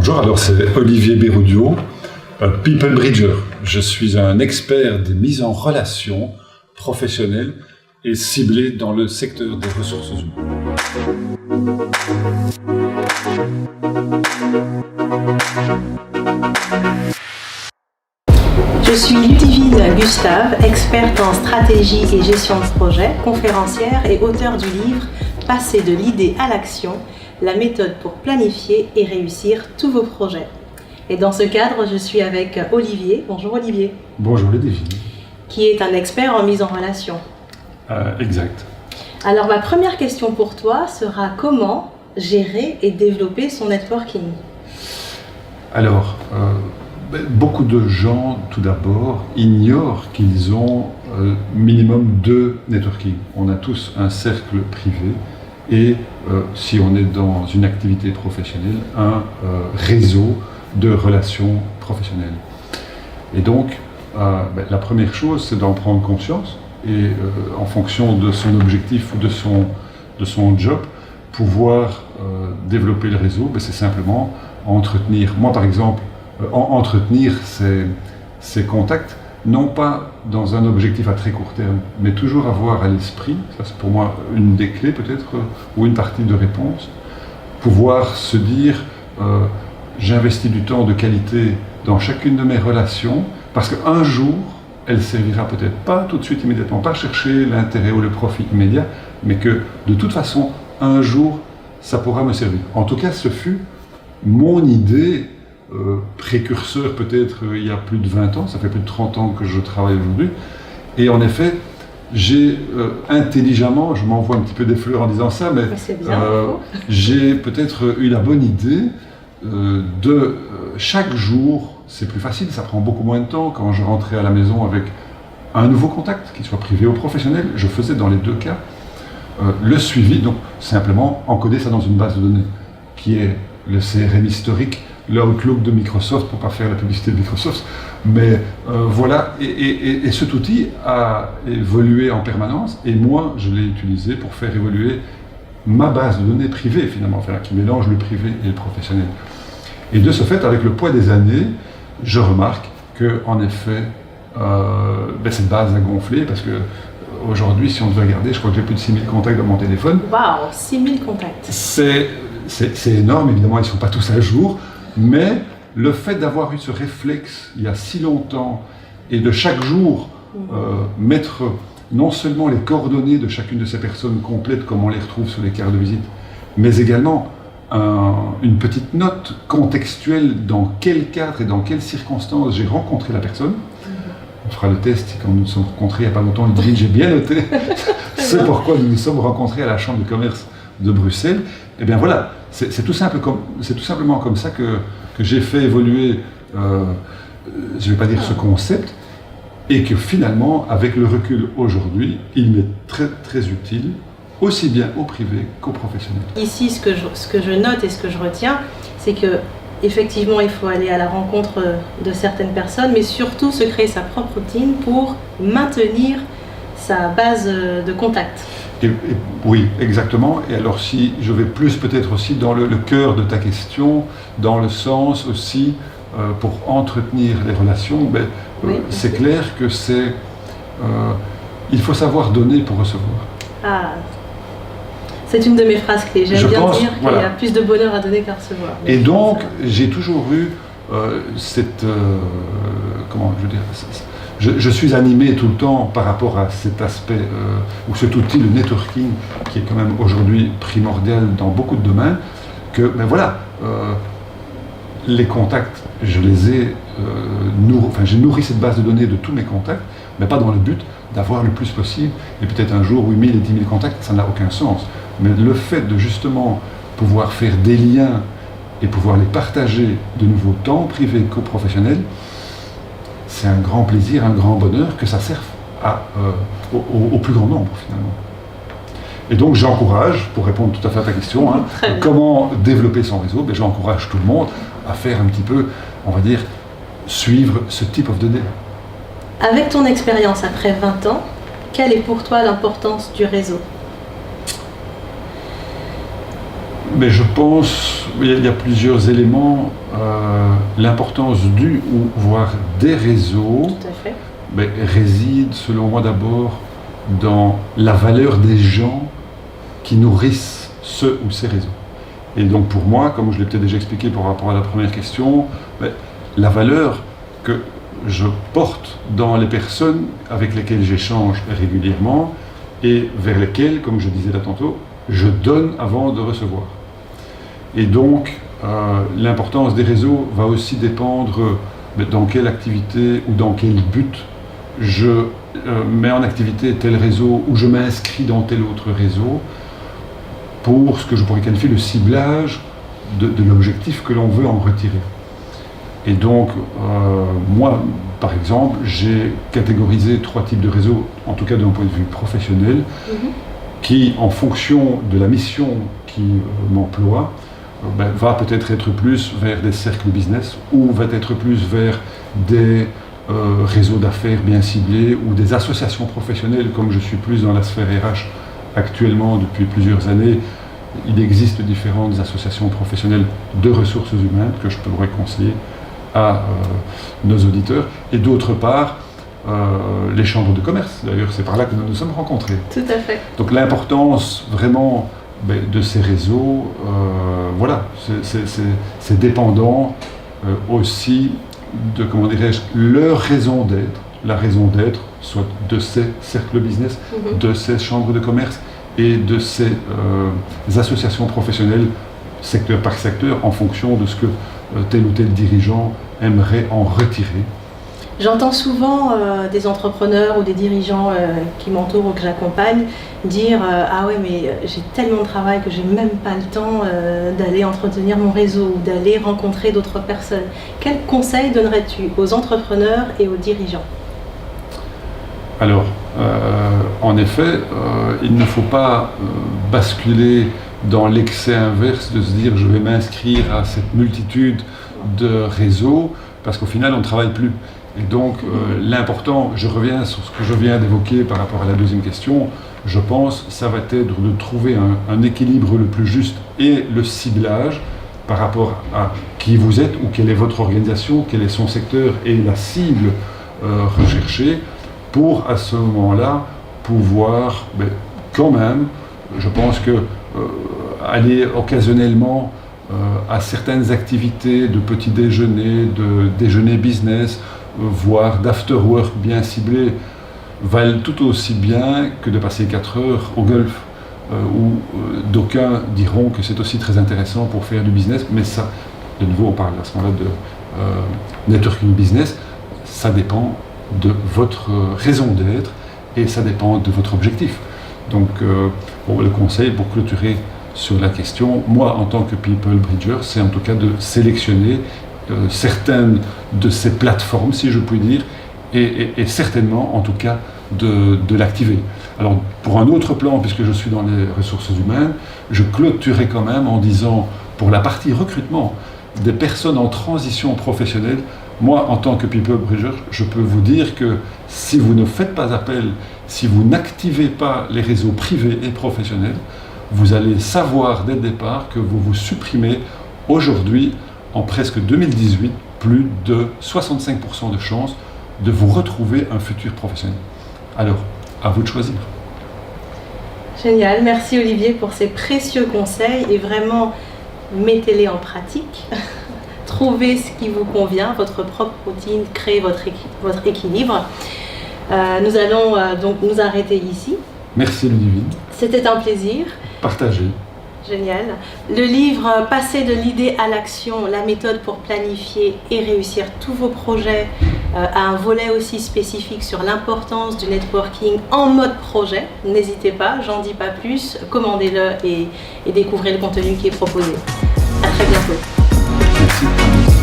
Bonjour, alors c'est Olivier Béroudio, People Bridger. Je suis un expert des mises en relation professionnelles et ciblées dans le secteur des ressources humaines. Je suis Ludivine Gustave, experte en stratégie et gestion de projet, conférencière et auteure du livre « Passer de l'idée à l'action, la méthode pour planifier et réussir tous vos projets ». Et dans ce cadre, je suis avec Olivier. Bonjour Olivier. Bonjour Ludivine. Qui est un expert en mise en relation. Exact. Alors ma première question pour toi sera comment gérer et développer son networking? Alors, beaucoup de gens, tout d'abord, ignorent qu'ils ont minimum 2 networking. On a tous un cercle privé et, si on est dans une activité professionnelle, un réseau de relations professionnelles. Et donc, la première chose, c'est d'en prendre conscience et, en fonction de son objectif ou de son job, pouvoir développer le réseau, c'est simplement entretenir. Moi, par exemple, entretenir ces contacts, non pas dans un objectif à très court terme, mais toujours avoir à l'esprit, ça c'est pour moi une des clés peut-être, ou une partie de réponse, pouvoir se dire j'investis du temps de qualité dans chacune de mes relations, parce qu'un jour, elle servira peut-être pas tout de suite immédiatement, pas chercher l'intérêt ou le profit immédiat, mais que de toute façon, un jour, ça pourra me servir. En tout cas, ce fut mon idée précurseur peut-être il y a plus de 20 ans, ça fait plus de 30 ans que je travaille aujourd'hui, et en effet, j'ai intelligemment, je m'envoie un petit peu des fleurs en disant ça, mais j'ai peut-être eu la bonne idée de chaque jour, c'est plus facile, ça prend beaucoup moins de temps. Quand je rentrais à la maison avec un nouveau contact, qu'il soit privé ou professionnel, je faisais dans les 2 cas le suivi, donc simplement encoder ça dans une base de données qui est le CRM historique, l'Outlook de Microsoft, pour ne pas faire la publicité de Microsoft, mais voilà, et cet outil a évolué en permanence, et moi je l'ai utilisé pour faire évoluer ma base de données privée finalement, qui mélange le privé et le professionnel. Et de ce fait, avec le poids des années, je remarque que, en effet, cette base a gonflé, parce que aujourd'hui, si on devait regarder, je crois que j'ai plus de 6000 contacts dans mon téléphone. Waouh, 6000 contacts. C'est énorme, évidemment, ils ne sont pas tous à jour, mais le fait d'avoir eu ce réflexe il y a si longtemps et de chaque jour mettre non seulement les coordonnées de chacune de ces personnes complètes comme on les retrouve sur les cartes de visite, mais également une petite note contextuelle dans quel cadre et dans quelles circonstances j'ai rencontré la personne. On fera le test quand nous nous sommes rencontrés il n'y a pas longtemps, Ludivine, j'ai bien noté. C'est pourquoi nous nous sommes rencontrés à la Chambre de commerce de Bruxelles. Et bien voilà, c'est tout simplement comme ça que j'ai fait évoluer, je ne vais pas dire ce concept, et que finalement, avec le recul aujourd'hui, il m'est très très utile, aussi bien au privé qu'au professionnel. Ici, ce que je note et ce que je retiens, c'est que effectivement, il faut aller à la rencontre de certaines personnes, mais surtout se créer sa propre routine pour maintenir sa base de contact. Oui, exactement. Et alors si je vais plus peut-être aussi dans le cœur de ta question, dans le sens aussi pour entretenir les relations, oui, c'est clair que il faut savoir donner pour recevoir. Ah, c'est une de mes phrases clés. J'aime bien dire qu'il y a plus de bonheur à donner qu'à recevoir. Et donc, j'ai toujours eu comment je veux dire, je suis animé tout le temps par rapport à cet aspect, ou cet outil, le networking, qui est quand même aujourd'hui primordial dans beaucoup de domaines, que, voilà, les contacts, je les ai j'ai nourri cette base de données de tous mes contacts, mais pas dans le but d'avoir le plus possible, et peut-être un jour 8000 et 10 000 contacts, ça n'a aucun sens. Mais le fait de justement pouvoir faire des liens et pouvoir les partager de nouveau tant privé qu'au professionnel, c'est un grand plaisir, un grand bonheur que ça serve au plus grand nombre finalement. Et donc j'encourage, pour répondre tout à fait à ta question, comment développer son réseau, j'encourage tout le monde à faire un petit peu, on va dire, suivre ce type of données. Avec ton expérience après 20 ans, quelle est pour toi l'importance du réseau? Mais je pense il y a plusieurs éléments. L'importance du ou voire des réseaux Tout à fait. Réside, selon moi, d'abord dans la valeur des gens qui nourrissent ce ou ces réseaux. Et donc pour moi, comme je l'ai peut-être déjà expliqué par rapport à la première question, la valeur que je porte dans les personnes avec lesquelles j'échange régulièrement et vers lesquelles, comme je disais là tantôt, je donne avant de recevoir. Et donc, l'importance des réseaux va aussi dépendre dans quelle activité ou dans quel but je mets en activité tel réseau ou je m'inscris dans tel autre réseau pour ce que je pourrais qualifier le ciblage de l'objectif que l'on veut en retirer. Et donc, moi, par exemple, j'ai catégorisé 3 types de réseaux, en tout cas d'un point de vue professionnel, qui, en fonction de la mission qui m'emploie, va peut-être être plus vers des cercles business ou va être plus vers des réseaux d'affaires bien ciblés ou des associations professionnelles, comme je suis plus dans la sphère RH actuellement depuis plusieurs années. Il existe différentes associations professionnelles de ressources humaines que je pourrais conseiller à nos auditeurs. Et d'autre part, les chambres de commerce. D'ailleurs, c'est par là que nous nous sommes rencontrés. Tout à fait. Donc l'importance vraiment de ces réseaux, voilà, c'est dépendant aussi de, comment dirais-je, leur raison d'être, la raison d'être, soit de ces cercles business, de ces chambres de commerce et de ces associations professionnelles, secteur par secteur, en fonction de ce que tel ou tel dirigeant aimerait en retirer. J'entends souvent des entrepreneurs ou des dirigeants qui m'entourent ou que j'accompagne dire ah ouais, mais j'ai tellement de travail que j'ai même pas le temps d'aller entretenir mon réseau ou d'aller rencontrer d'autres personnes. Quel conseil donnerais-tu aux entrepreneurs et aux dirigeants? Alors, en effet, il ne faut pas basculer dans l'excès inverse de se dire je vais m'inscrire à cette multitude de réseaux parce qu'au final on ne travaille plus. Et donc l'important, je reviens sur ce que je viens d'évoquer par rapport à la deuxième question, je pense ça va être de trouver un équilibre le plus juste et le ciblage par rapport à qui vous êtes ou quelle est votre organisation, quel est son secteur et la cible recherchée pour à ce moment-là pouvoir quand même, je pense que aller occasionnellement à certaines activités de petit déjeuner, de déjeuner business, voire d'after-work bien ciblé, valent tout aussi bien que de passer 4 heures au golf, où d'aucuns diront que c'est aussi très intéressant pour faire du business, mais ça, de nouveau on parle à ce moment-là de networking business, ça dépend de votre raison d'être et ça dépend de votre objectif. Donc le conseil pour clôturer sur la question, moi en tant que People Bridger, c'est en tout cas de sélectionner certaines de ces plateformes, si je puis dire, et certainement en tout cas de l'activer. Alors pour un autre plan, puisque je suis dans les ressources humaines, je clôturerai quand même en disant, pour la partie recrutement des personnes en transition professionnelle, moi en tant que People Bridger, je peux vous dire que si vous ne faites pas appel, si vous n'activez pas les réseaux privés et professionnels, vous allez savoir dès le départ que vous vous supprimez aujourd'hui, en presque 2018, plus de 65% de chances de vous retrouver un futur professionnel. Alors, à vous de choisir. Génial, merci Olivier pour ces précieux conseils et vraiment mettez-les en pratique. Trouvez ce qui vous convient, votre propre routine, créez votre équilibre. Nous allons donc nous arrêter ici. Merci Ludivine. C'était un plaisir. Partagez. Génial. Le livre « Passer de l'idée à l'action, la méthode pour planifier et réussir tous vos projets » a un volet aussi spécifique sur l'importance du networking en mode projet. N'hésitez pas, j'en dis pas plus, commandez-le et découvrez le contenu qui est proposé. À très bientôt. Merci.